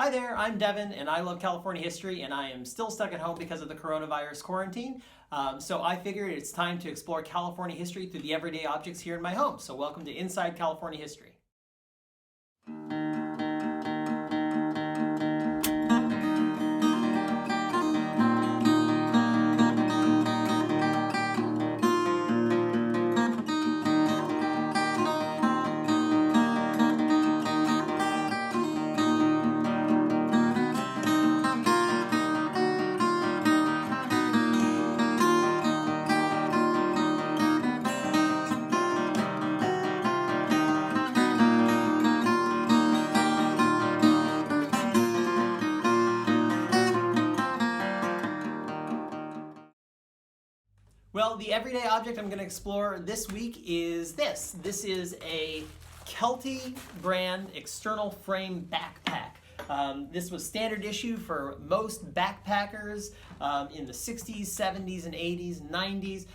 Hi there, I'm Devin and I love California history and I am still stuck at home because of the coronavirus quarantine. So I figured it's time to explore California history through the everyday objects here in my home. So welcome to Inside California History. Well, the everyday object I'm going to explore this week is this. This is a Kelty brand external frame backpack. This was standard issue for most backpackers in the 60s, 70s, and 80s, 90s.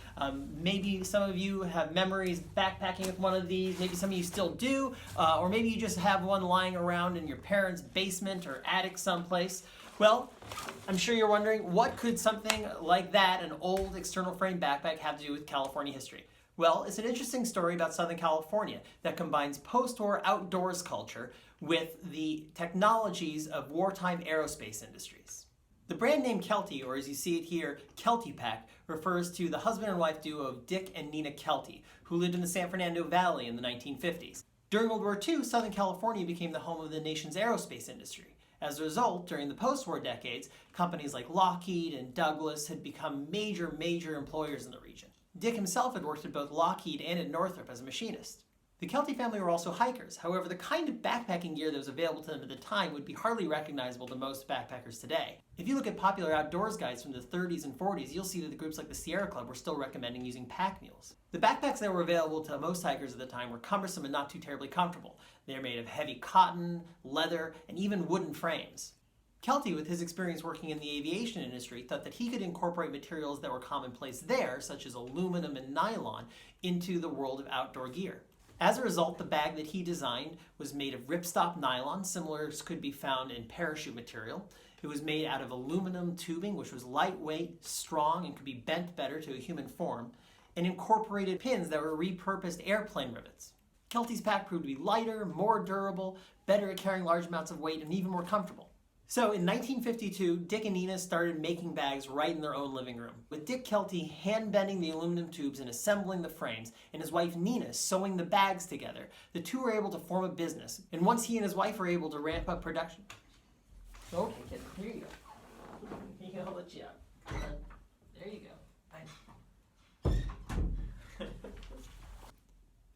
Maybe some of you have memories backpacking with one of these. Maybe some of you still do. Or maybe you just have one lying around in your parents' basement or attic someplace. Well, I'm sure you're wondering, what could something like that, an old external frame backpack, have to do with California history? Well, it's an interesting story about Southern California that combines post-war outdoors culture with the technologies of wartime aerospace industries. The brand name Kelty, or as you see it here, Kelty Pack, refers to the husband and wife duo of Dick and Nina Kelty, who lived in the San Fernando Valley in the 1950s. During World War II, Southern California became the home of the nation's aerospace industry. As a result, during the post-war decades, companies like Lockheed and Douglas had become major employers in the region. Dick himself had worked at both Lockheed and at Northrop as a machinist. The Kelty family were also hikers. However, the kind of backpacking gear that was available to them at the time would be hardly recognizable to most backpackers today. If you look at popular outdoors guides from the 30s and 40s, you'll see that the groups like the Sierra Club were still recommending using pack mules. The backpacks that were available to most hikers at the time were cumbersome and not too terribly comfortable. They are made of heavy cotton, leather, and even wooden frames. Kelty, with his experience working in the aviation industry, thought that he could incorporate materials that were commonplace there, such as aluminum and nylon, into the world of outdoor gear. As a result, the bag that he designed was made of ripstop nylon, similar could be found in parachute material. It was made out of aluminum tubing, which was lightweight, strong, and could be bent better to a human form, and incorporated pins that were repurposed airplane rivets. Kelty's pack proved to be lighter, more durable, better at carrying large amounts of weight, and even more comfortable. So in 1952, Dick and Nina started making bags right in their own living room, with Dick Kelty hand-bending the aluminum tubes and assembling the frames, and his wife Nina sewing the bags together. The two were able to form a business, and once he and his wife were able to ramp up production... Okay, kid, here you go. Here you go, I'll let you out. There you go.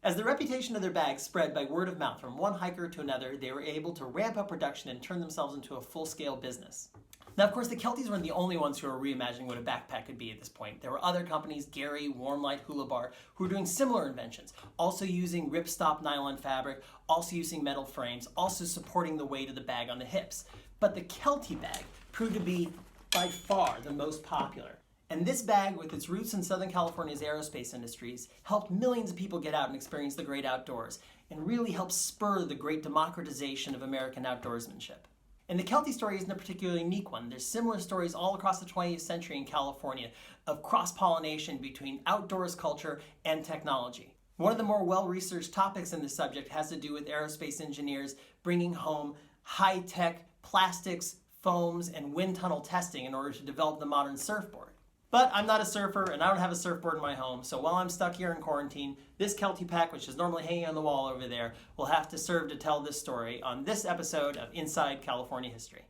As the reputation of their bags spread by word of mouth from one hiker to another, they were able to ramp up production and turn themselves into a full-scale business. Now, of course, the Keltys weren't the only ones who were reimagining what a backpack could be at this point. There were other companies, Gary, Warmlight, Hula Bar, who were doing similar inventions, also using ripstop nylon fabric, also using metal frames, also supporting the weight of the bag on the hips. But the Kelty bag proved to be by far the most popular. And this bag, with its roots in Southern California's aerospace industries, helped millions of people get out and experience the great outdoors, and really helped spur the great democratization of American outdoorsmanship. And the Kelty story isn't a particularly unique one. There's similar stories all across the 20th century in California of cross-pollination between outdoors culture and technology. One of the more well-researched topics in this subject has to do with aerospace engineers bringing home high-tech plastics, foams, and wind tunnel testing in order to develop the modern surfboard. But I'm not a surfer and I don't have a surfboard in my home, so while I'm stuck here in quarantine, this Kelty pack, which is normally hanging on the wall over there, will have to serve to tell this story on this episode of Inside California History.